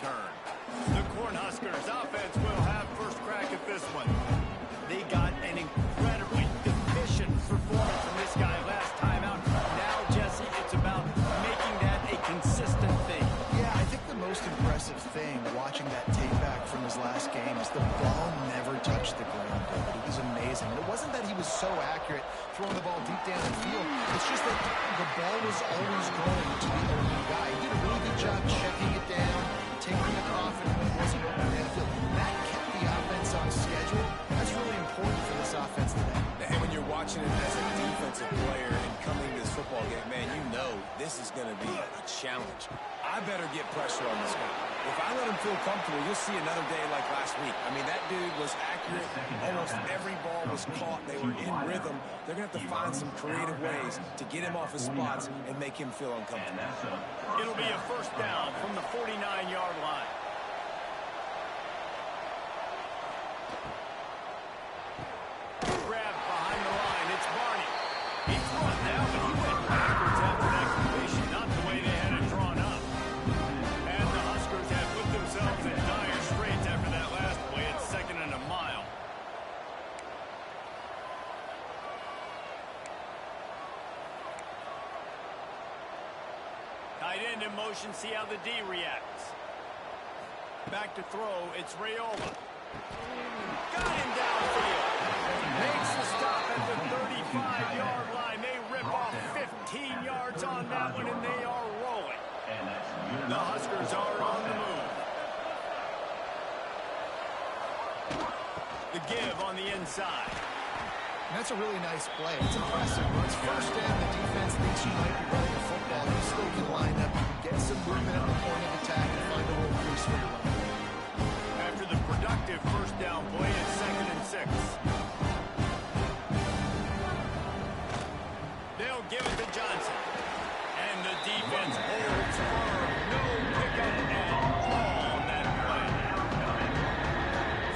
return. The Cornhuskers offense will have first crack at this one. They got an incredibly efficient performance from this guy last time out. Now, Jesse, it's about making that a consistent thing. Yeah, I think the most impressive thing watching that tape back from his last game is the ball never touched the ground. It was amazing. And it wasn't that he was so accurate throwing the ball deep down the field. It's just that the ball was always going to the open guy. He did a really good job checking it down, taking it off, and when it wasn't open downfield. That kept the offense on schedule. That's really important for this offense today. And when you're watching it as a defensive player and coming to this football game, man, you know this is going to be a challenge. I better get pressure on this guy. If I let him feel comfortable, you'll see another day like last week. I mean, that dude was accurate. Almost every ball was caught. They were in rhythm. They're going to have to find some creative ways to get him off his spots and make him feel uncomfortable. It'll be a first down from the 49-yard line. Grabbed behind the line. It's Barney. He's run now, but he went backwards after that completion. Not the way they had it drawn up. And the Huskers have put themselves in dire straits after that last play. It's 2nd and a mile. Tight end in motion, see how the D reacts. Back to throw, it's Raiola. Got him downfield. Makes the stop at the 35-yard line. They rip off 15 yards on that one, and they are rolling. The Huskers are on the move. The give on the inside. And that's a really nice play. It's impressive. When it's first down, the defense thinks you might be running the football. You still can line up, get some movement at the point of attack, and find a little crease for your run. After the productive first down play, it's 2nd and 6. They'll give it to Johnson. And the defense holds firm. No pickup at all on that play.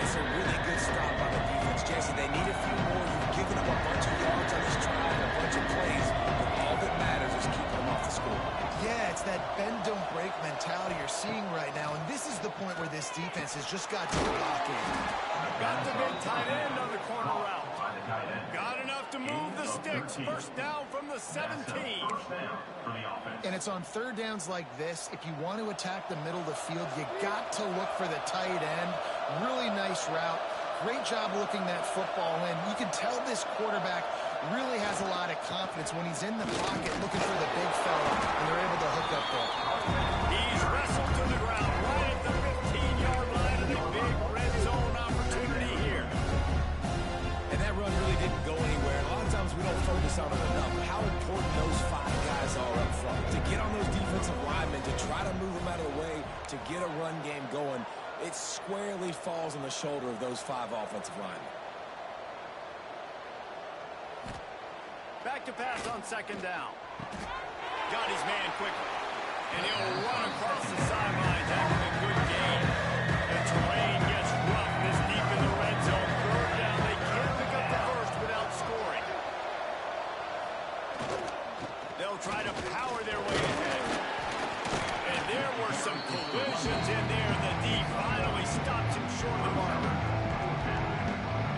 It's a really good stop by the defense, Jason. They need a few more. You've given them a bunch of yards on this drive and a bunch of plays, but all that matters is keeping them off the score. Yeah, it's that bend, don't break mentality you're seeing right now, and this is the point where this defense has just got to lock in. Got the big tight end on the corner route. Got enough to move the sticks. First down from the 17. And it's on third downs like this. If you want to attack the middle of the field, you got to look for the tight end. Really nice route. Great job looking that football in. You can tell this quarterback really has a lot of confidence when he's in the pocket looking for the big fella, and they're able to hook up there. He's wrestled to the ground right at the 15-yard line, and a big red zone opportunity here. And that run really didn't go anywhere. A lot of times we don't focus on it enough. How important those 5 guys are up front. To get on those defensive linemen, to try to move them out of the way, to get a run game going, it squarely falls on the shoulder of those 5 offensive linemen. Back to pass on 2nd down. Got his man quickly. And he'll run across the sidelines after a good gain. The terrain gets rough this deep in the red zone. 3rd down. They can't pick up the first without scoring. They'll try to power their way ahead. And there were some collisions in there. The D finally stops him short of the marker.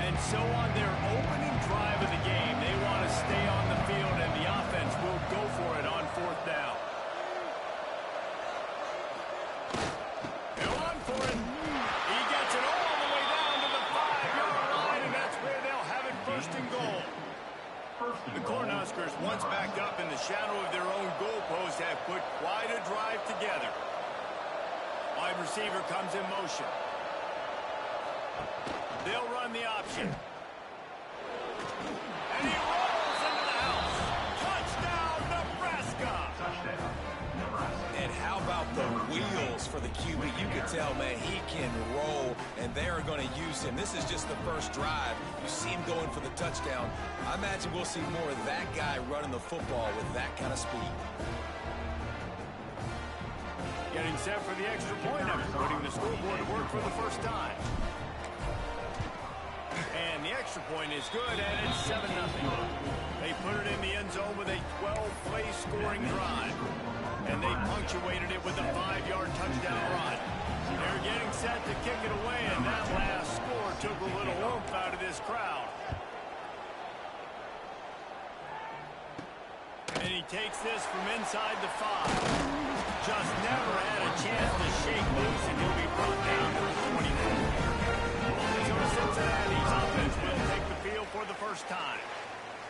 And so on their opening drive of the game, they want to stay on the field, and the offense will go for it on 4th down. They're on for it. He gets it all the way down to the 5-yard line, and that's where they'll have it 1st and goal. The Cornhuskers, once back up in the shadow of their own goalpost, have put quite a drive together. Wide receiver comes in motion. They'll run the option. And he rolls into the house. Touchdown, Nebraska! And how about the wheels for the QB? You can tell, man, he can roll, and they are going to use him. This is just the first drive. You see him going for the touchdown. I imagine we'll see more of that guy running the football with that kind of speed. Getting set for the extra point after putting the scoreboard to work for the first time. And the extra point is good, and it's 7-0. They put it in the end zone with a 12-play scoring drive. And they punctuated it with a 5-yard touchdown run. set to kick it away, and that last score took a little oomph out of this crowd. And he takes this from inside the 5. Just never had a chance to shake loose, and he'll be brought down to the 24. So Cincinnati's offense will take the field for the first time.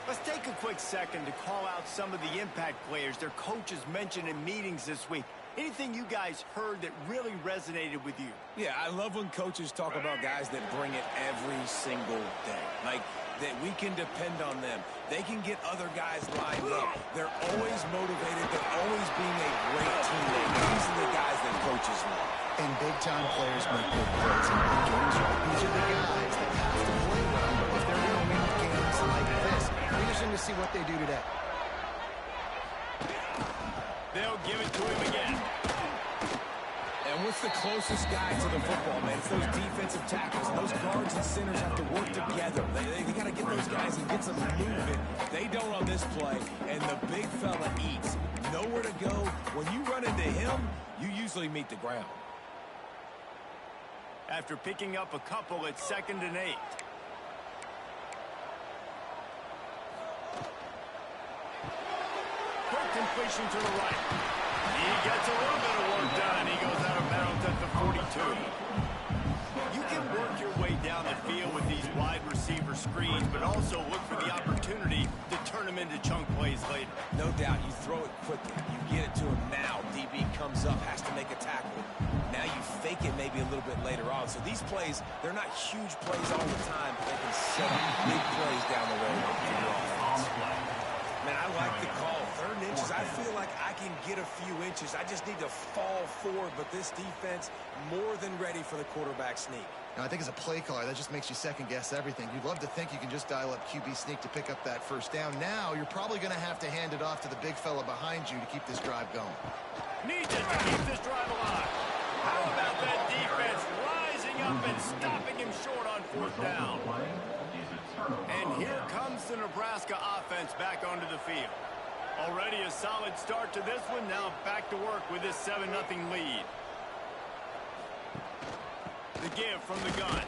Let's take a quick second to call out some of the impact players their coaches mentioned in meetings this week. Anything you guys heard that really resonated with you? Yeah, I love when coaches talk about guys that bring it every single day. Like, that we can depend on them. They can get other guys lined up. They're always motivated. They're always being a great teammate. These are the guys that coaches love. And big-time players make big plays in big games, right? These are the guys that have to play well if they're going to win games like this. Interesting to see what they do today. They'll give it to him again. And what's the closest guy to the football, man? It's those defensive tackles. Those guards and centers have to work together. They got to get those guys and get some movement. They don't on this play, and the big fella eats. Nowhere to go. When you run into him, you usually meet the ground. After picking up a couple, it's 2nd and 8. Quick completion to the right. He gets a little bit of work done. He goes out of bounds at the 42. You can work your way down the field with these wide receiver screens, but also look for the opportunity to turn them into chunk plays later. No doubt, you throw it quickly. You get it to him now. DB comes up, has to make a tackle. Now you fake it maybe a little bit later on. So these plays, they're not huge plays all the time, but they can set up big plays down the road for your offense. Man, I like the call. 3rd inches, I feel like I can get a few inches. I just need to fall forward, but this defense more than ready for the quarterback sneak. Now, I think as a play caller, that just makes you second-guess everything. You'd love to think you can just dial up QB sneak to pick up that first down. Now, you're probably going to have to hand it off to the big fella behind you to keep this drive going. Needs it to keep this drive alive. How about that defense rising up and stopping him short on 4th down? And here comes the Nebraska offense back onto the field. Already a solid start to this one. Now back to work with this 7-0 lead. The give from the gun.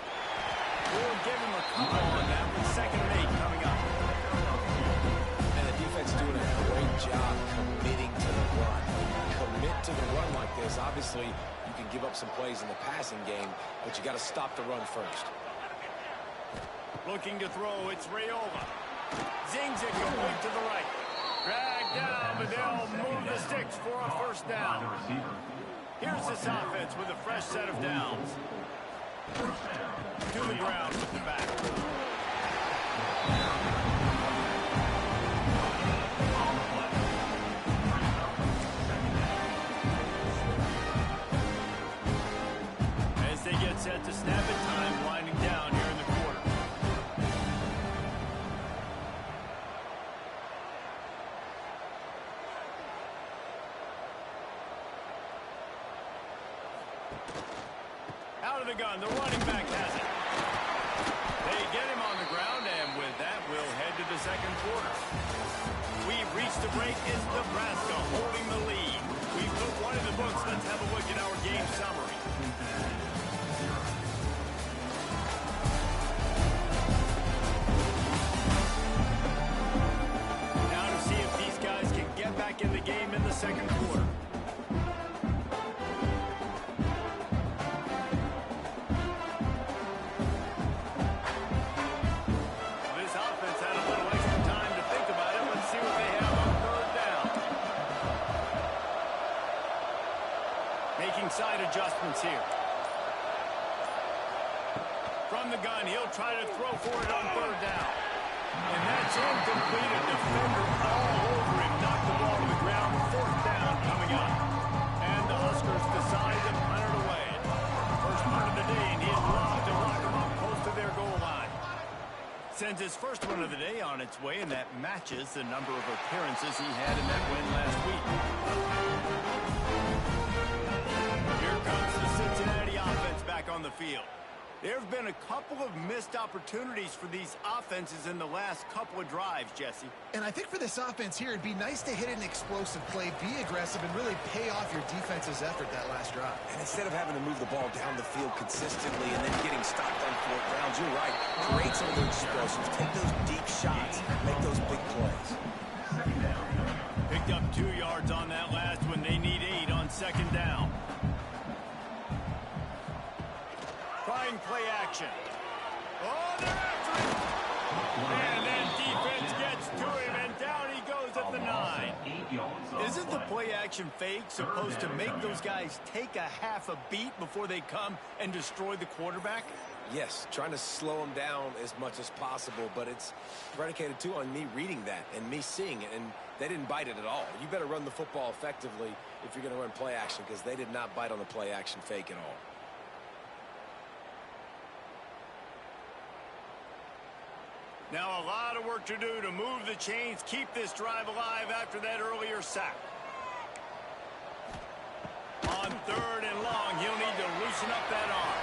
We'll give him a couple on that with 2nd and 8 coming up. And the defense doing a great job committing to the run. Commit to the run like this. Obviously, you can give up some plays in the passing game, but you got to stop the run first. Looking to throw, it's Raiola. Zings it complete to the right. Dragged down, but they'll move the sticks for a 1st down. Here's this offense with a fresh set of downs. To the ground with the back. As they get set to snap it, time winding down here in the quarter. Out of the gun, the running back has it. They get him on the ground, and with that, we'll head to the 2nd quarter. We've reached the break. It's Nebraska holding the lead. We've put one in the books. Let's have a look at our game summary. Now to see if these guys can get back in the game in the 2nd quarter. Side adjustments here. From the gun, he'll try to throw for it on 3rd down. And that's incomplete. A defender all over him. Knocked the ball to the ground. 4th down coming up. And the Huskers decide to punt it away. First punt of the day, and he'd love to lock them up close to their goal line. Sends his first one of the day on its way, and that matches the number of appearances he had in that win last week. Here comes the Cincinnati offense back on the field. There have been a couple of missed opportunities for these offenses in the last couple of drives, Jesse. And I think for this offense here, it'd be nice to hit an explosive play, be aggressive, and really pay off your defense's effort that last drive. And instead of having to move the ball down the field consistently and then getting stopped on fourth downs, you're right. Create some of those explosives. Take those deep shots. Make those big plays. Picked up 2 yards on that last one. They need 8 on second down. Trying play action. Oh, they're after him. And then defense gets to him, and down he goes at the 9. Isn't the play action fake supposed to make those guys take a half a beat before they come and destroy the quarterback? Yes, trying to slow them down as much as possible, but it's predicated, too, on me reading that and me seeing it, and they didn't bite it at all. You better run the football effectively if you're going to run play action, because they did not bite on the play action fake at all. Now a lot of work to do to move the chains, keep this drive alive after that earlier sack. On 3rd and long, he'll need to loosen up that arm.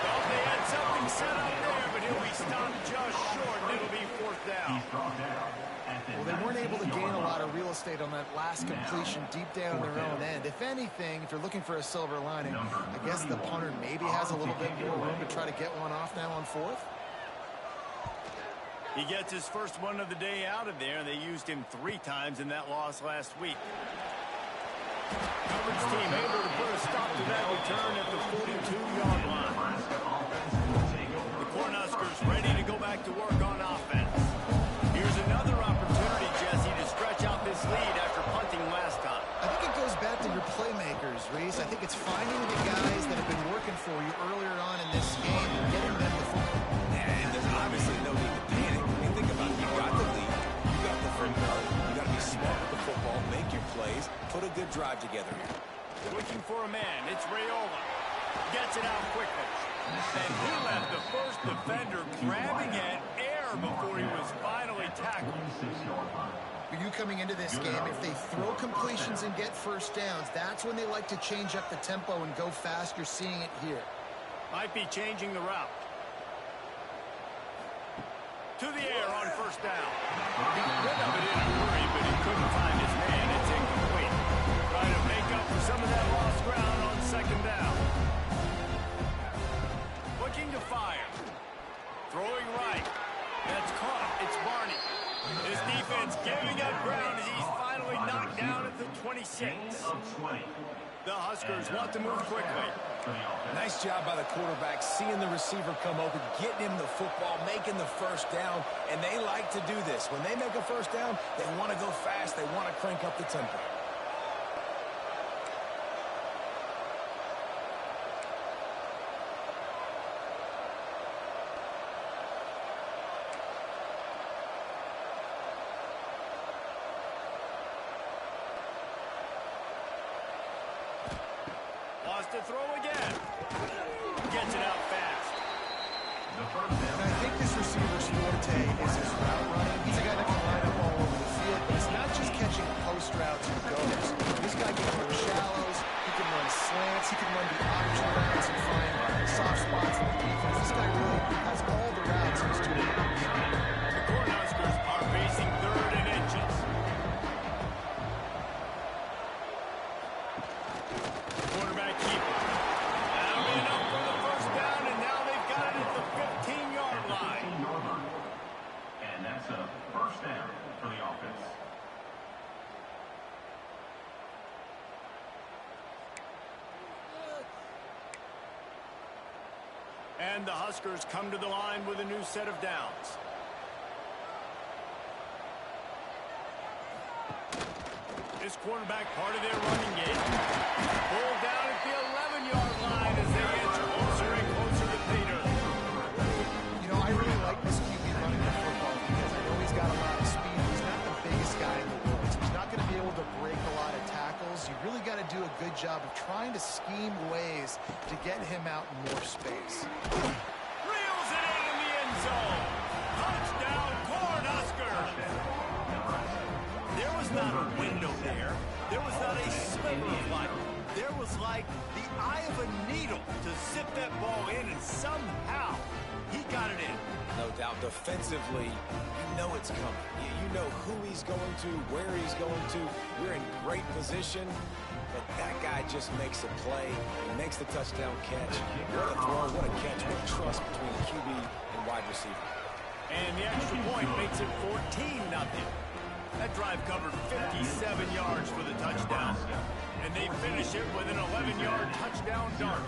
Well, they had something set up there, but he'll be stopped just short, and it'll be 4th down. Well, they weren't able to gain a lot of real estate on that last completion deep down their own end. If anything, if you're looking for a silver lining, I guess the punter maybe has a little bit more room to try to get one off now on 4th. He gets his first one of the day out of there. They used him 3 times in that loss last week. Coverage team able to put a stop to that return at the 42-yard line. The Cornhuskers ready to go back to work on offense. Here's another opportunity, Jesse, to stretch out this lead after punting last time. I think it goes back to your playmakers, Reese. I think it's finding the guys that have been working for you earlier on in this game and getting them the football. And there's obviously no need to panic. Think about it. You got the lead. You got the football. You got to be smart with the football. Make your plays. Put a good drive together here. Looking for a man. It's Raiola. Gets it out quickly. And he left the first defender grabbing at air before he was finally tackled. For you coming into this game, if they throw completions and get first downs, that's when they like to change up the tempo and go fast. You're seeing it here. Might be changing the route. To the air on first down. He could have it in a hurry, but he couldn't find his man. It's incomplete. Trying to make up for some of that lost ground on second down. Looking to fire. Throwing right. That's caught. It's Barney. His defense giving up ground as he's finally knocked down at the 26. The Huskers want to move quickly. Nice job by the quarterback, seeing the receiver come open, getting him the football, making the first down, and they like to do this. When they make a first down, they want to go fast. They want to crank up the tempo. To throw again. Gets it out fast. And I think this receiver's forte is his route running. He's a guy that can line up all over the field, but it's not just catching post routes and goes. This guy can run shallows, he can run slants, he can run the option routes and find soft spots in the defense. This guy really has all the routes in his toolbox. The Cornhuskers are facing 3rd and inches. Quarterback keeper. That'll be enough for the first down, and now they've got it at the 15-yard line. And that's a first down for the offense. And the Huskers come to the line with a new set of downs. This quarterback part of their running game. Pulled down at the 11-yard line as they inch closer and closer to Peter. You know, I really like this QB running the football because I know he's got a lot of speed. He's not the biggest guy in the world, so he's not going to be able to break a lot of tackles. You really got to do a good job of trying to scheme ways to get him out in more space. Reels it in the end zone. Touchdown, Cornhuskers. There was not a window there. There was not a sliver of light. There was like the eye of a needle needle to zip that ball in, and somehow he got it in. No doubt. Defensively, you know it's coming. You know who he's going to, where he's going to. You're in great position, but that guy just makes a play. He makes the touchdown catch. What a throw, what a catch, what trust between QB and wide receiver. And the extra point makes it 14-0. That drive covered 57 yards for the touchdown. And they finish it with an 11-yard touchdown dart.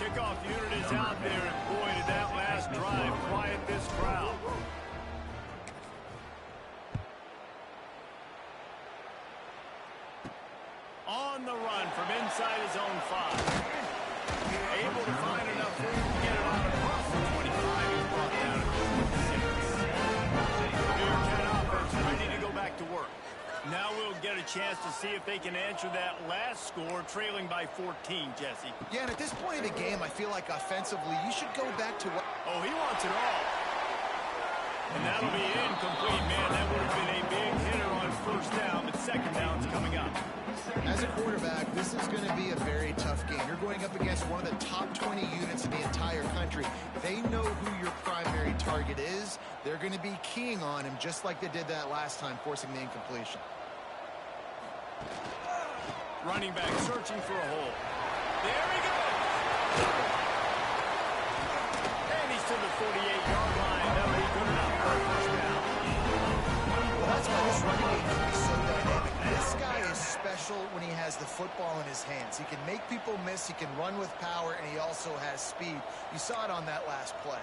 The kickoff unit is out there, and boy, did that last drive quiet this crowd. On the run from inside his own 5. Able to find enough room to get it out across the 25. He's brought down at the 26. The Bearcat offense ready to go back to work. Now we'll get a chance to see if they can answer that last score, trailing by 14, Jesse. Yeah, and at this point in the game, I feel like offensively, you should go back to what... Oh, he wants it all. And that'll be incomplete, man. That would have been a big hitter on first down, but second down's coming up. As a quarterback, this is going to be a very tough game. You're going up against one of the top 20 units in the entire country. They know who your primary target is. They're going to be keying on him just like they did that last time, forcing the incompletion. Running back searching for a hole. There he goes! And he's to the 48-yard line. That'll be good enough for a first down. Well, that's why this running game can be so dynamic. This guy is special when he has the football in his hands. He can make people miss, he can run with power, and he also has speed. You saw it on that last play.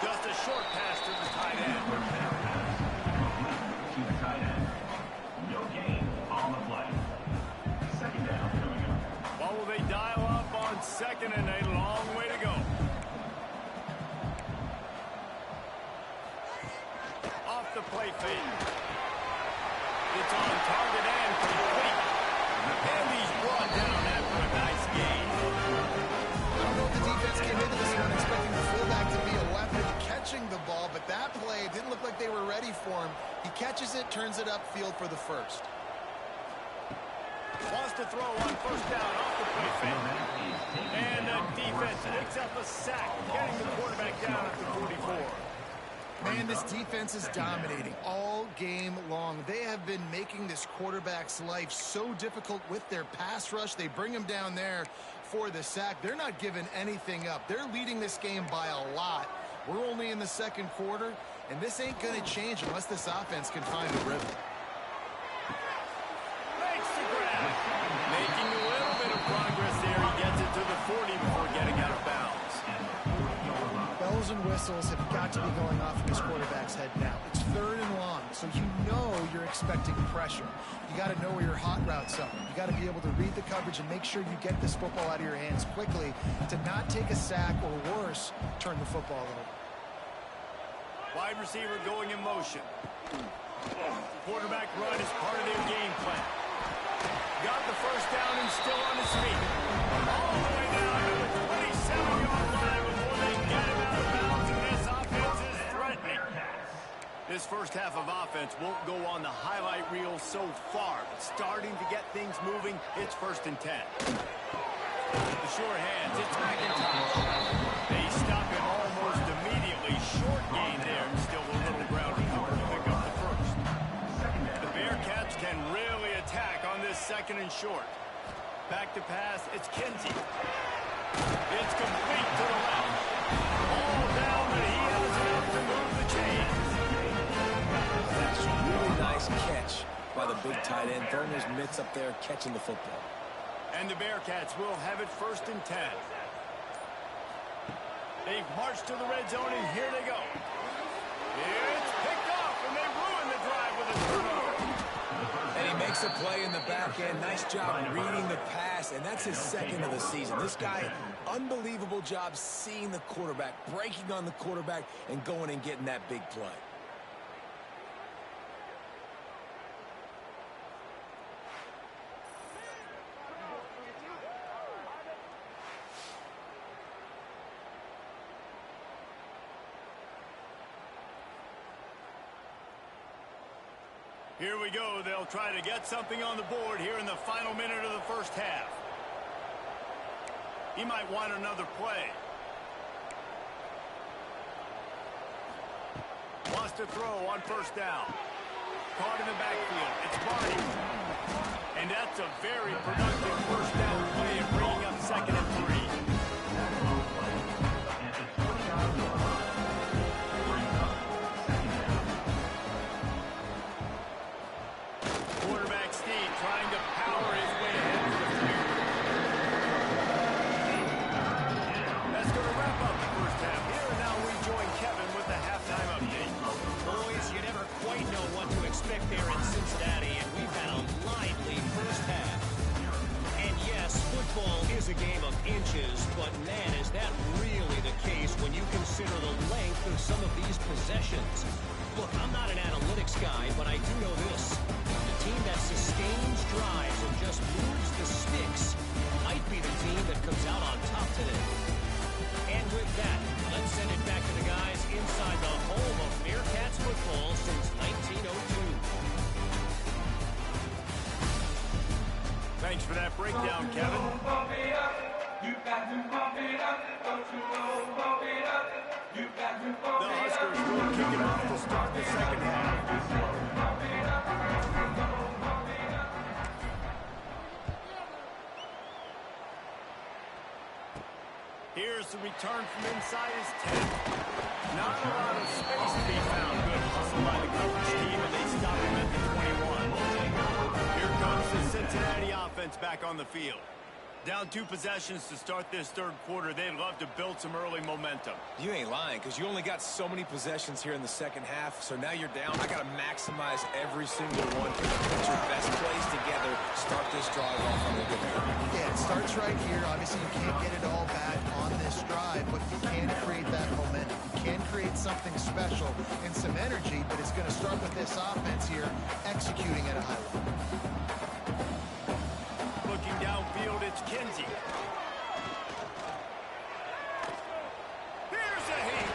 Just a short pass to the tight end. To the tight end. No gain on the play. Second down coming up. What will they dial up on second, and a long way to go. Off the play fake. It's on target and complete. And he's brought down after a nice gain. I don't know if the defense came into this one expecting the fullback to be a weapon catching the ball, but that play didn't look like they were ready for him. He catches it, turns it upfield for the first. Wants to throw on first down off the play fake. And the defense picks up a sack, getting the quarterback down at the 44. Man, this defense is dominating all game long. They have been making this quarterback's life so difficult with their pass rush. They bring him down there for the sack. They're not giving anything up. They're leading this game by a lot. We're only in the second quarter, and this ain't going to change unless this offense can find a rhythm. Makes the grab. Making a little bit of progress there. He gets it to the 40 before getting out of bounds. Bells and whistles have got to be going off in this quarterback's head now. It's third and long, so you know you're expecting pressure. You got to know where your hot routes are. You got to be able to read the coverage and make sure you get this football out of your hands quickly to not take a sack or worse, turn the football over. Wide receiver going in motion. Quarterback run is part of their game plan. Got the first down and still on his feet. All the way down to the 27-yard line before they get him out of bounds, and this offense is threatening. This first half of offense won't go on the highlight reel so far, but starting to get things moving, it's 1st and 10. The sure hands, it's McIntosh. They stop him almost immediately. Short gain there, and still a little ground to cover to pick up the first. The Bearcats can really attack on this 2nd and short. Back to pass, it's Kinsey. It's complete to the left. All down, but he has enough to move the chains. That's a really nice catch by the big tight end, throwing his mitts up there, catching the football. And the Bearcats will have it 1st and 10. They've marched to the red zone, and here they go. It's picked off, and they ruin the drive with a turnover. And he makes a play in the back end. Nice job reading the pass, and that's his 2nd of the season. This guy, unbelievable job seeing the quarterback, breaking on the quarterback, and going and getting that big play. Here we go. They'll try to get something on the board here in the final minute of the first half. He might want another play. Wants to throw on first down. Caught in the backfield. It's Barney. And that's a very productive first down play of bringing up 2nd and 3. Quarterback Steve trying to power his way ahead of the field. That's going to wrap up the first half here, and now we join Kevin with the halftime update. Boys, you never quite know what to expect there in Cincinnati, and we've had a lively first half. And yes, football is a game of inches, but man, is that really the case when you consider the length of some of these possessions. Look, I'm not an analytics guy, but I do know this. The team that sustains drives and just moves the sticks might be the team that comes out on top today. And with that, let's send it back to the guys inside the home of Bearcats football since 1902. Thanks for that breakdown, Kevin. The Huskers will kick it off to start the second half. Here's the return from inside his 10. Not a lot of space to be found. Good hustle by the coverage team, and they stop him at the 21. Here comes the Cincinnati offense back on the field. Down 2 possessions to start this third quarter. They'd love to build some early momentum. You ain't lying, because you only got so many possessions here in the second half, so now you're down. I got to maximize every single one. Put your best plays together. Start this drive off on a good note. Yeah, it starts right here. Obviously, you can't get it all back on this drive, but you can create that momentum. You can create something special and some energy, but it's going to start with this offense here executing at a high level. Looking downfield, it's Kinsey. Here's a heat.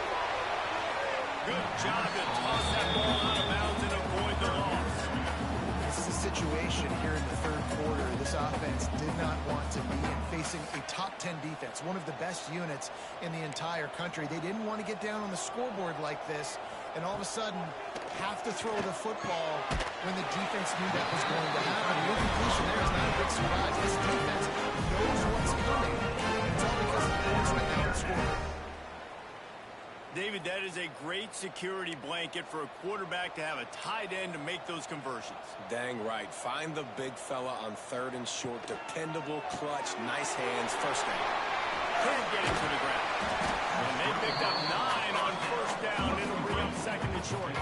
Good job to toss that ball out of bounds and avoid the loss. This is a situation here in the third quarter. This offense did not want to be in, facing a top 10 defense, one of the best units in the entire country. They didn't want to get down on the scoreboard like this, and all of a sudden have to throw the football when the defense knew that was going to happen. The incompletion there is not a big surprise. This defense knows what's coming. It's all because of the points right now in the scoreboard. David, that is a great security blanket for a quarterback to have a tight end to make those conversions. Dang right. Find the big fella on 3rd and short. Dependable, clutch, nice hands, first down. Can't get it to the ground. And they picked up 9 on first down. It'll bring up 2nd and short.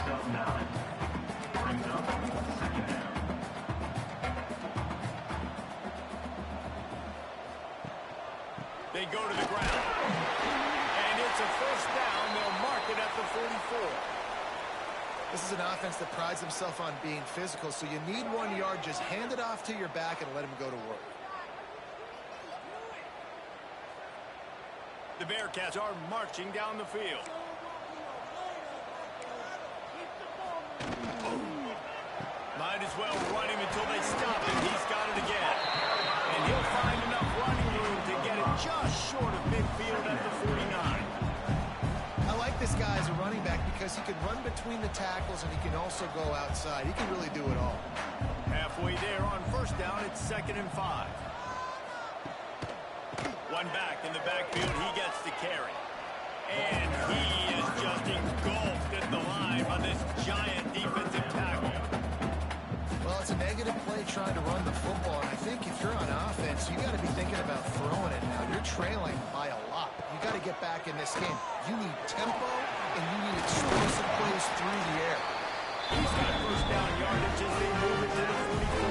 They go to the ground. And it's a first down. They'll mark it at the 44. This is an offense that prides himself on being physical, so you need 1 yard. Just hand it off to your back and let him go to work. The Bearcats are marching down the field. Might as well run him until they stop him. He's got it again. And he'll find enough running room to get it just short of midfield at the 49. I like this guy as a running back because he can run between the tackles and he can also go outside. He can really do it all. Halfway there on first down, it's 2nd and 5. One back in the backfield, he gets the carry. And he is just engulfed at the line by this giant defensive tackle. Well, it's a negative play trying to run the football, and I think if you're on offense, you got to be thinking about throwing it now. You're trailing by a lot. You got to get back in this game. You need tempo, and you need explosive plays through the air. He's got first down yardage as they move it to the 44.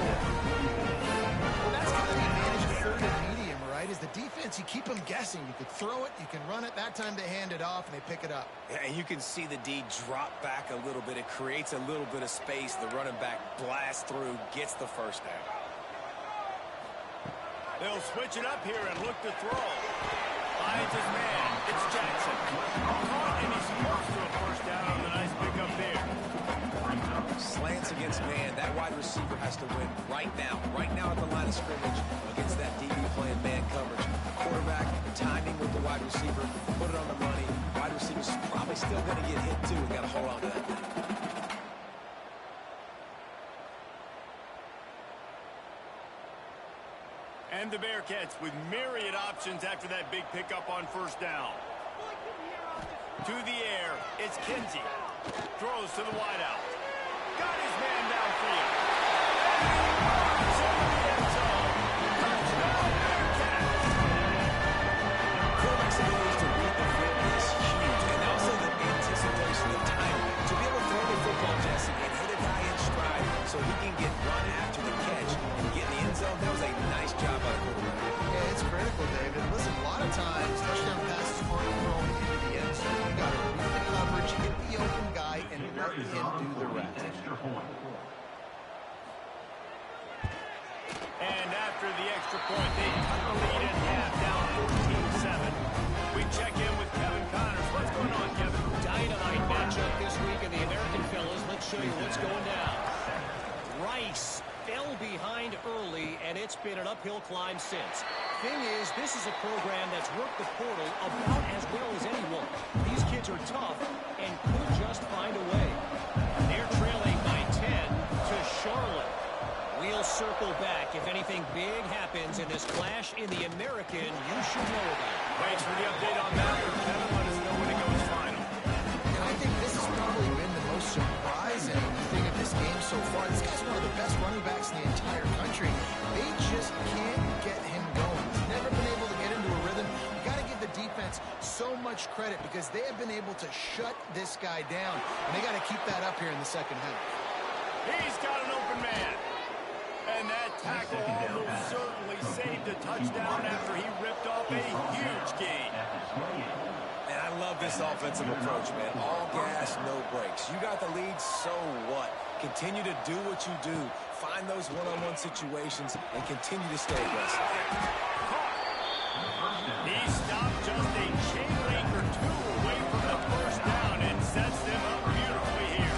Well, that's how you manage 3rd and medium, right? Is the defense, you keep them guessing. You could throw it, you can run it. That time they hand it off, and they pick it up. Yeah, and you can see the D drop back a little bit. It creates a little bit of space. The running back blasts through, gets the first down. They'll switch it up here and look to throw. Finds his man. It's Jackson. Caught, and he's close to a first down on the nice pickup there. Slants against man. That wide receiver has to win right now. Right now at the line of scrimmage against that DB playing man coverage. Quarterback, timing with the wide receiver, put it on the money. Wide receiver's probably still going to get hit too. We got to hold on to that thing. And the Bearcats with myriad options after that big pickup on first down. To the air, it's Kinsey. Throws to the wideout. Got his man downfield. Quarterback's ability to read the field is huge, and also the anticipation of timing. To be able to throw the football, Jesse, and hit a guy in stride so he can get run after the catch and get in the end zone, that was a nice job by the quarterback. Yeah, it's critical, David. Listen, a lot of times touchdown passes aren't thrown into the end zone. You got to read the coverage, hit the open guy, and let him do the rest. And after the extra point, they cut the lead in half, down 14-7. We check in with Kevin Connors. What's going on, Kevin? Dynamite matchup this week in the American fellas. Let's show you what's going down. Rice fell behind early, and it's been an uphill climb since. Thing is, this is a program that's worked the portal about as well as anyone. These kids are tough and could just find a way. They're trailing by 10 to Charlotte. We'll circle back. If anything big happens in this clash in the American, you should know about it. Thanks for the update on that one, Kevin. Let us know when it goes final. I think this has probably been the most surprising thing of this game so far. This guy's one of the best running backs in the entire country. They just can't get him going. He's never been able to get into a rhythm. You got to give the defense so much credit because they have been able to shut this guy down. And they got to keep that up here in the second half. He's got an open man. And that tackle almost certainly saved a touchdown after he ripped off a huge gain. And I love this offensive approach, man. All gas, no brakes. You got the lead, so what? Continue to do what you do. Find those one-on-one situations and continue to stay aggressive. He stopped just a chain link or two away from the first down and sets them up beautifully here.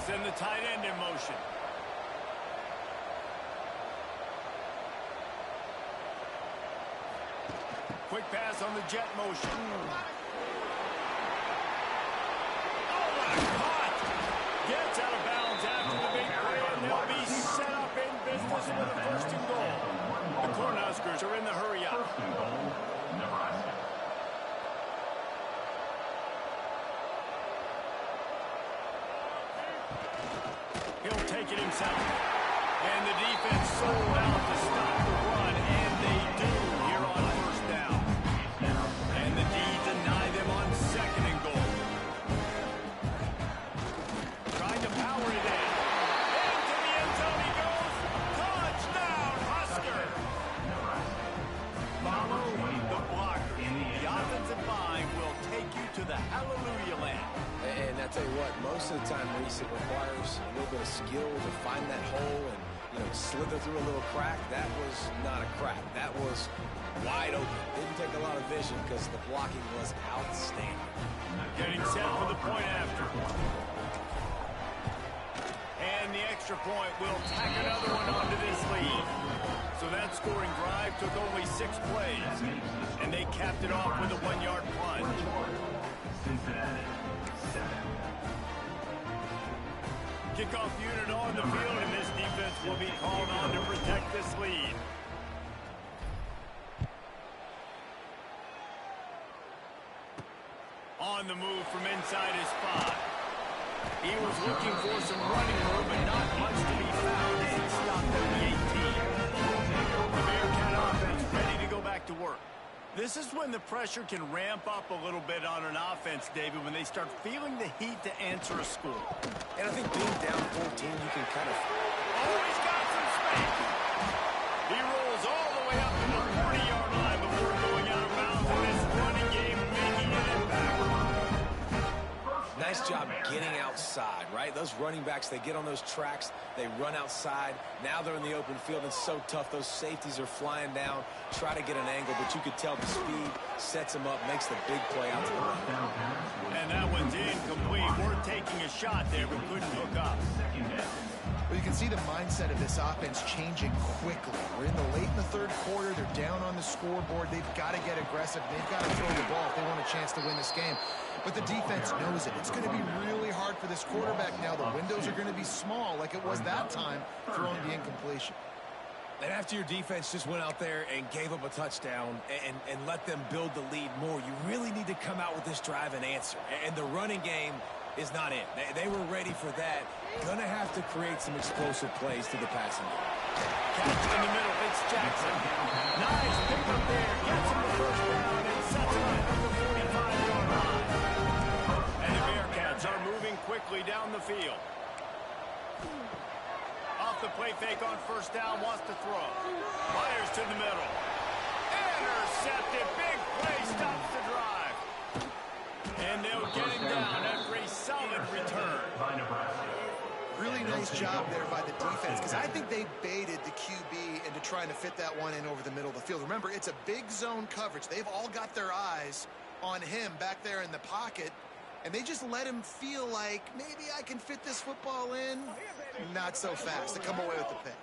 Send the tight end in motion. Quick pass on the jet motion. Gets out of bounds after the big play, and they'll be set up in business with a first and goal. The Cornhuskers are in the hurry up. First and goal, Nebraska. He'll take it himself. And the defense sold out to stop the run, and they do here on first down. And the D deny them on second and goal. Trying to power it in. Into the end zone he goes. Touchdown, Husker. Follow the blocker. The offensive line will take you to the hallelujah land. And I tell you what, most of the time, Reese, it requires a little bit of skill to find that hole and, slither through a little crack. That was not a crack. That was wide open. Didn't take a lot of vision because the blocking was outstanding. Getting set for the point after. And the extra point will tack another one onto this lead. So that scoring drive took only 6 plays. And they capped it off with a 1-yard plunge. Cincinnati, 7. Kickoff unit on the field, and this defense will be called on to protect this lead. On the move from inside his 5. He was looking for some running room, but not much to be found as he stopped at the 18. The Bearcat offense ready to go back to work. This is when the pressure can ramp up a little bit on an offense, David, when they start feeling the heat to answer a score. And I think being down 14, you can kind of... Oh, he's got some space. He rolls all the way up to the 40-yard line before going out of bounds in this running game, making an impact. Nice job getting outside, right? Those running backs, they get on those tracks, they run outside. Now they're in the open field. It's so tough. Those safeties are flying down, try to get an angle, but you could tell the speed sets them up, makes the big play out to the right. And that one's incomplete. We're taking a shot there, but couldn't hook up. Well, you can see the mindset of this offense changing quickly. We're in the late in the third quarter. They're down on the scoreboard. They've got to get aggressive. They've got to throw the ball if they want a chance to win this game. But the defense knows it. It's going to be really hard for this quarterback now. The windows are going to be small like it was that time throwing the incompletion. And after your defense just went out there and gave up a touchdown and let them build the lead more, you really need to come out with this drive and answer. And the running game is not it. They were ready for that. Gonna have to create some explosive plays to the passing game. Catch in the middle. It's Jackson. Nice pick up there. Gets him the first down and sets him up at the 45-yard line. And the Bearcats are moving quickly down the field. Off the play fake on first down. Wants to throw. Fires to the middle. Intercepted. Big play. Stops the drive. And they'll get him down after a solid return. Really nice job there by the defense because I think they baited the QB into trying to fit that one in over the middle of the field. Remember, it's a big zone coverage. They've all got their eyes on him back there in the pocket, and they just let him feel like maybe I can fit this football in. Not so fast. They come away with the pick.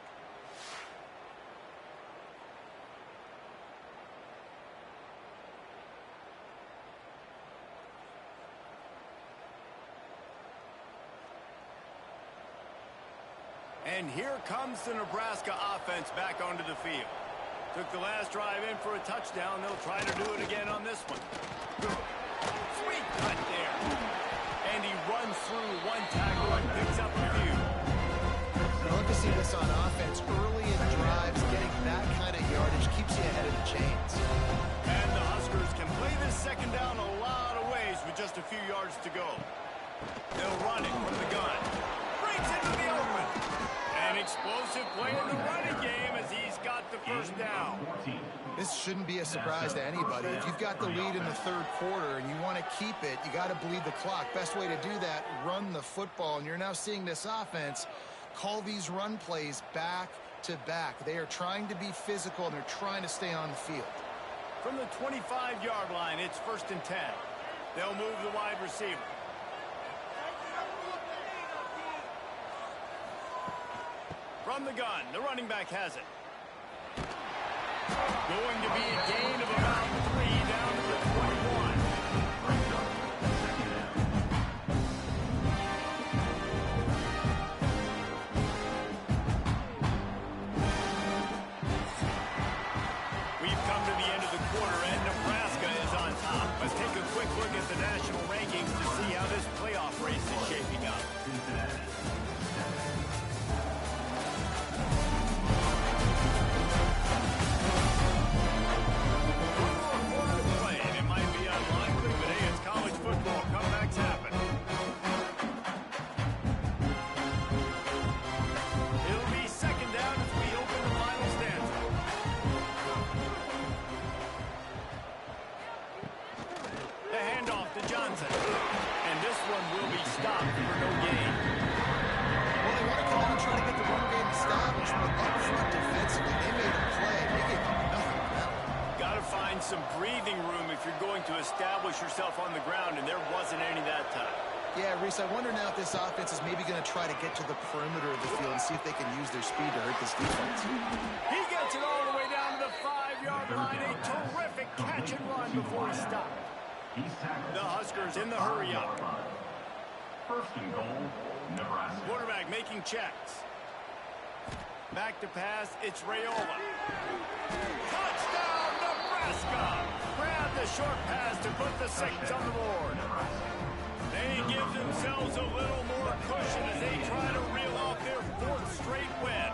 And here comes the Nebraska offense back onto the field. Took the last drive in for a touchdown. They'll try to do it again on this one. Sweet cut there. And he runs through one tackle and picks up a few. I love to see this on offense. Early in drives, getting that kind of yardage keeps you ahead of the chains. And the Huskers can play this second down a lot of ways with just a few yards to go. They'll run it from the gun. Breaks into the open. An explosive play in the running game as he's got the first down. This shouldn't be a surprise to anybody. If you've got the lead in the third quarter and you want to keep it, you got to bleed the clock. Best way to do that, run the football. And you're now seeing this offense call these run plays back to back. They are trying to be physical and they're trying to stay on the field. From the 25-yard line, it's 1st and 10. They'll move the wide receiver. From the gun, the running back has it. Going to be a gain of about 3 down to the 21. We've come to the end of the quarter, and Nebraska is on top. Let's take a quick look at the national rankings to see how this playoff race is shaping up. And this one will be stopped for no gain. Well, they want to come out and try to get the run game established, but up front defensively, they made a play. They gave them nothing on that one. Got to find some breathing room if you're going to establish yourself on the ground, and there wasn't any that time. Yeah, Reese, I wonder now if this offense is maybe going to try to get to the perimeter of the field and see if they can use their speed to hurt this defense. He gets it all the way down to the 5-yard line. A terrific catch and run before he stopped. The Huskers in the hurry-up. 1st and goal, Nebraska. Quarterback making checks. Back to pass, it's Raiola. Touchdown, Nebraska! Grab the short pass to put the 6 on the board. They give themselves a little more cushion as they try to reel off their 4th straight win.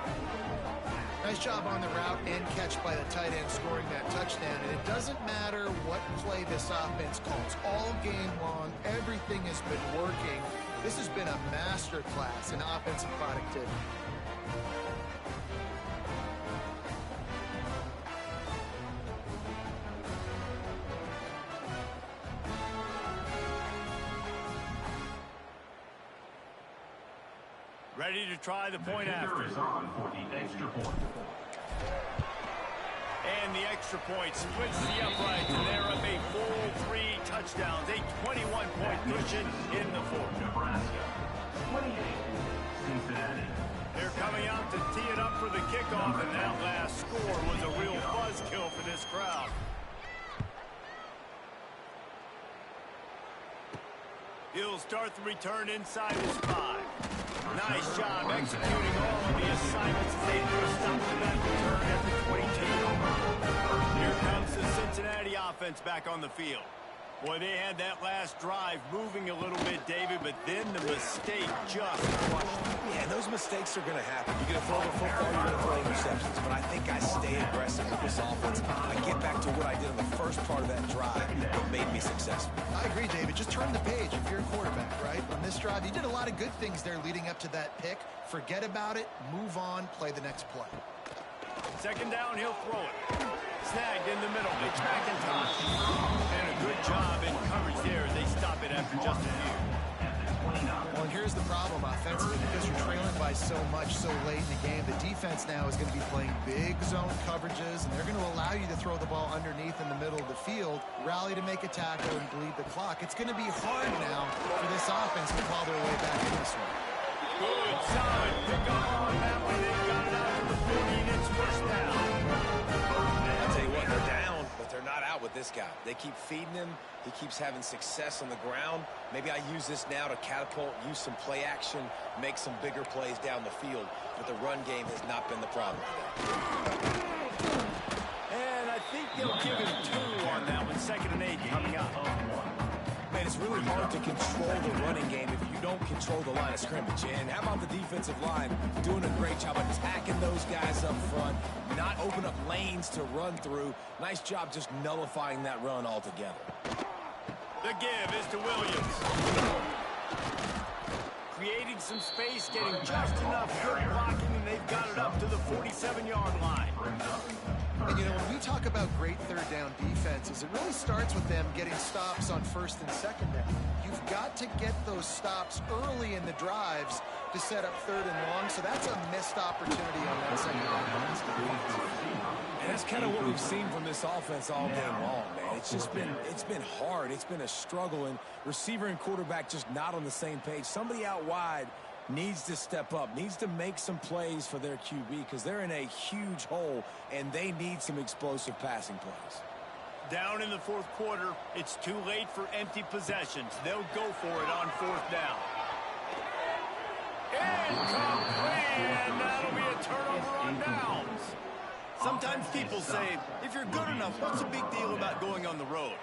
Nice job on the route and catch by the tight end scoring that touchdown. And it doesn't matter what play this offense calls. All game long, everything has been working. This has been a masterclass in offensive productivity. Ready to try the point after. Is on for the extra point. And the extra point splits the uprights, and they're up a full 3 touchdowns, a 21-point cushion in the fourth. Nebraska, 28. Cincinnati. They're coming out to tee it up for the kickoff, and that last score was a real buzzkill for this crowd. He'll start the return inside his 5. Nice job executing all of the assignments. They put a stop to that return at the 22. Here comes the Cincinnati offense back on the field. Boy, they had that last drive moving a little bit, David, but then the mistake just crushed them. Yeah, those mistakes are going to happen. You're going to throw the football, you're going to throw interceptions. But I think I stay aggressive with this offense. I get back to what I did in the first part of that drive that made me successful. I agree, David. Just turn the page if you're a quarterback, right? On this drive, you did a lot of good things there leading up to that pick. Forget about it, move on, play the next play. Second down, he'll throw it. Snagged in the middle. It's McIntosh. And a good job in coverage there. They stop it after just a few. Well, here's the problem offensively. Because you're trailing by so much so late in the game, the defense now is going to be playing big zone coverages, and they're going to allow you to throw the ball underneath in the middle of the field, rally to make a tackle, and bleed the clock. It's going to be hard now for this offense to claw their way back in this one. Good, solid pick up on that one. They got it out to the 40, and it's first down. I'll tell you what, they're down, but they're not out with this guy. They keep feeding him. He keeps having success on the ground. Maybe I use this now to catapult, use some play action, make some bigger plays down the field. But the run game has not been the problem today. And I think they'll give him 2 on that one. 2nd and 8 coming up. Man, it's really hard to control the running game if you don't control the line of scrimmage. And how about the defensive line doing a great job attacking those guys up front, not open up lanes to run through. Nice job just nullifying that run altogether. The give is to Williams. Creating some space, getting just enough good blocking, and they've got it up to the 47-yard line. And, you know, when we talk about great third down defenses, it really starts with them getting stops on 1st and 2nd down. You've got to get those stops early in the drives to set up 3rd and long, so that's a missed opportunity on that 2nd down. And that's kind of what we've seen from this offense all game long, man. It's been hard. It's been a struggle, and receiver and quarterback just not on the same page. Somebody out wide needs to step up, needs to make some plays for their QB because they're in a huge hole, and they need some explosive passing plays. Down in the 4th quarter, it's too late for empty possessions. They'll go for it on 4th down. Incomplete, and that'll be a turnover on downs. Sometimes people say, if you're good enough, what's the big deal about going on the road?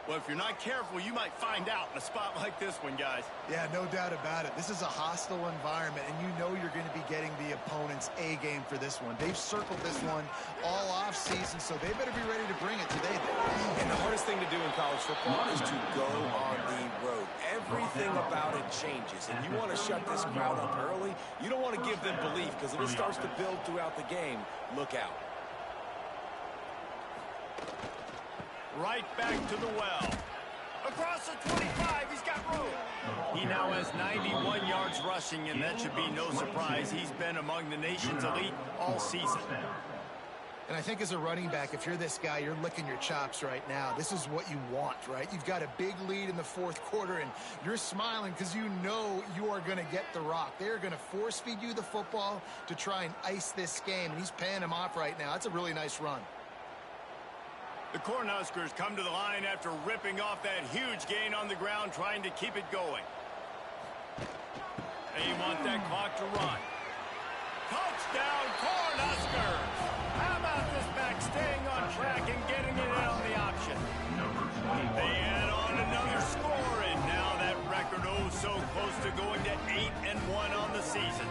Well, if you're not careful, you might find out in a spot like this one, guys. Yeah, no doubt about it. This is a hostile environment, and you know you're going to be getting the opponent's A game for this one. They've circled this one all off season, so they better be ready to bring it today. And the hardest thing to do in college football is to go on the road. Everything about it changes, and you want to shut this crowd up early. You don't want to give them belief, because if it starts to build throughout the game, look out. Right back to the well. Across the 25, he's got room. He now has 91 yards rushing, and that should be no surprise. He's been among the nation's elite all season. And I think as a running back, if you're this guy, you're licking your chops right now. This is what you want, right? You've got a big lead in the 4th quarter, and you're smiling because you know you are going to get the rock. They're going to force feed you the football to try and ice this game, and he's paying him off right now. That's a really nice run. The Cornhuskers come to the line after ripping off that huge gain on the ground, trying to keep it going. They want that clock to run. Touchdown, Cornhuskers! How about this back staying on track and getting it in on the option? They add on another score, and now that record so close to going to 8-1 on the season.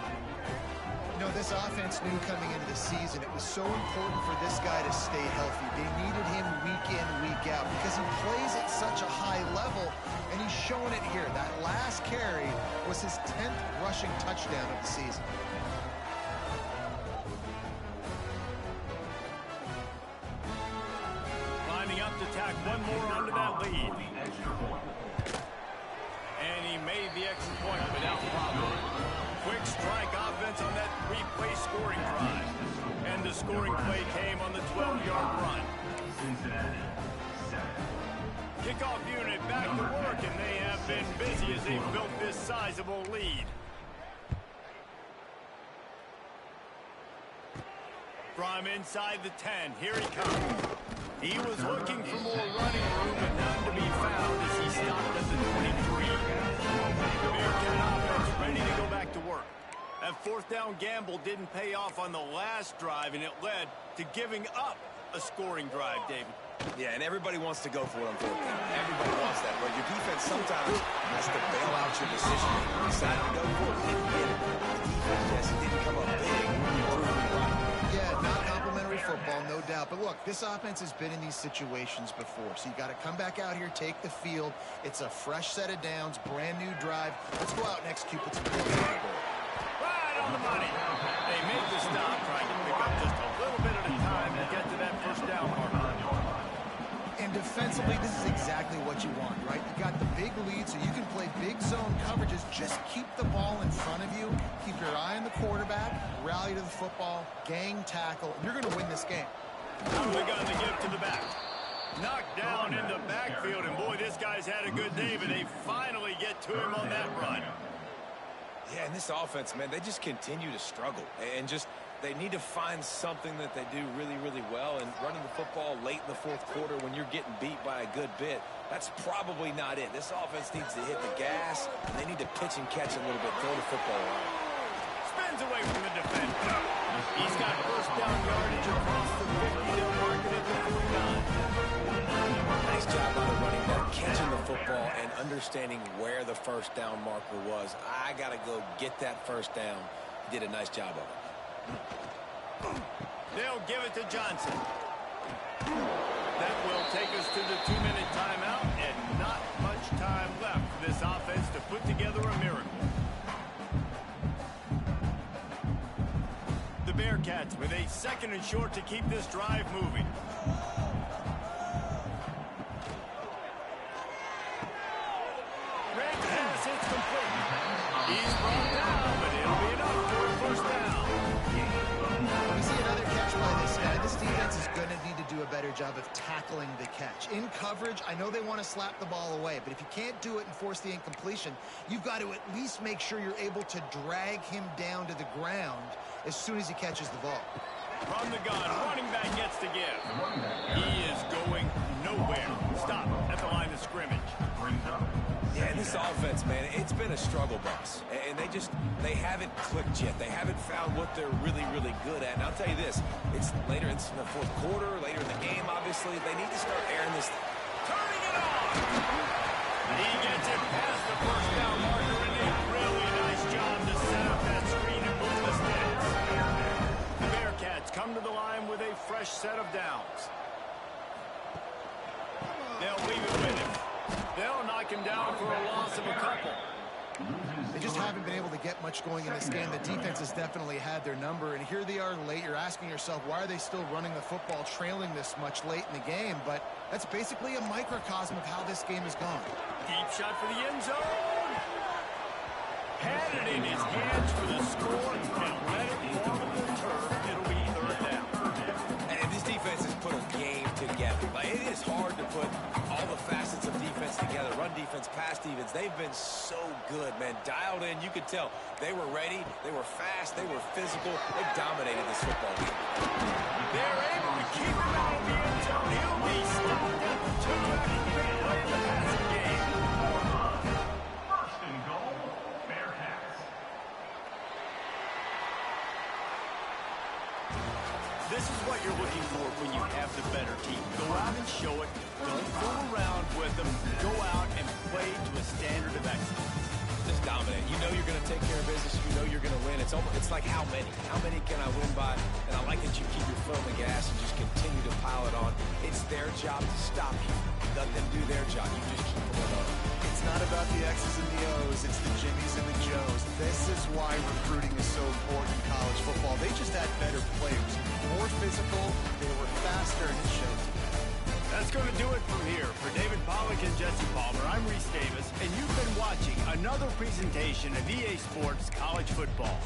You know, this offense knew coming into the season it was so important for this guy to stay healthy. They needed him week in, week out because he plays at such a high level, and he's showing it here. That last carry was his 10th rushing touchdown of the season. Lining up to tack one more onto that lead. And he made the extra point without problem. Quick strike offense on that three-play scoring drive. And the scoring play came on the 12-yard run. Cincinnati, 7. Kickoff unit back to work, and they have been busy as they've built this sizable lead. From inside the 10, here he comes. He was looking for more running room, but none to be found as he stopped at the 23. The Bearcat offense ready to go back to work. That fourth down gamble didn't pay off on the last drive, and it led to giving up a scoring drive, David. Yeah, and everybody wants to go for it on fourth down. Everybody wants that, but your defense sometimes has to bail out your decision. You decided to go for it, didn't get it. The defense just didn't come up big. You proved me right. Yeah, not complimentary football, no doubt. But look, this offense has been in these situations before. So you got to come back out here, take the field. It's a fresh set of downs, brand new drive. Let's go out and execute with some points on the board. Right on the money. They make the stop, trying to pick up just a little bit at a time to get to that first down mark. And defensively, this is exactly what you want, right? You got the big lead, so you can play big zone coverages. Just keep the ball in front of you. Keep your eye on the quarterback. Rally to the football. Gang tackle. And you're going to win this game. Out of the gun to give to the back. Knocked down in the backfield, and boy, this guy's had a good day, but they finally get to him on that run. Yeah, and this offense, man, they just continue to struggle. And just, they need to find something that they do really, really well. And running the football late in the fourth quarter when you're getting beat by a good bit, that's probably not it. This offense needs to hit the gas, and they need to pitch and catch a little bit, throw the football around. Spins away from the defender. He's got first down yardage across the 50. They'll mark it at the 49. Nice job by the running back, catching the football and understanding where the first down marker was. I got to go get that first down. He did a nice job of it. They'll give it to Johnson. That will take us to the 2-minute timeout, and not much time left for this offense to put together a miracle. The Bearcats with a second and short to keep this drive moving. Red pass, it's complete. He's brought down, but it'll be enough for a first down. We see another catch by this guy. This defense is going to need to do a better job of tackling the catch. In coverage, I know they want to slap the ball away, but if you can't do it and force the incompletion, you've got to at least make sure you're able to drag him down to the ground as soon as he catches the ball. From the gun, running back gets to give. He is going nowhere. Stop at the line of scrimmage. Yeah, and this offense, man, it's been a struggle bus. And they haven't clicked yet. They haven't found what they're really, really good at. And I'll tell you this, it's later in the fourth quarter, later in the game, obviously. They need to start airing this. Turning it on! He gets it past the first down marker, and a really nice job to set up that screen and move the sticks. The Bearcats come to the line with a fresh set of downs. They'll leave it with him. They'll knock him down for a loss of a couple. They just haven't been able to get much going in this game. The defense has definitely had their number, and here they are late. You're asking yourself, why are they still running the football, trailing this much late in the game? But that's basically a microcosm of how this game has gone. Deep shot for the end zone. Had it in his hands for the score, and let it fall to the turf. It'll be third down. And this defense has put a game together. Like, it is hard to put all the facets of defense together. Run defense, pass defense. They've been so good, man. Dialed in. You could tell they were ready. They were fast. They were physical. They dominated this football game. They're able to keep him out of the end zone. He'll be stopped at the 2 after the big play in the passing game. First and goal, Bearcats. This is what you're looking for when you have the better team. Go out and show it. Don't fool around with them. Go out and play to a standard of excellence. Just dominate. You know you're going to take care of business. You know you're going to win. It's like how many? How many can I win by? And I like that you keep your foot on the gas and just continue to pile it on. It's their job to stop you. Let them do their job. You just keep them on. It's not about the X's and the O's. It's the Jimmies and the Joes. This is why recruiting is so important in college football. They just had better players. More physical. They were faster, and it showed. That's going to do it from here. For David Pollack and Jesse Palmer, I'm Reese Davis, and you've been watching another presentation of EA Sports College Football.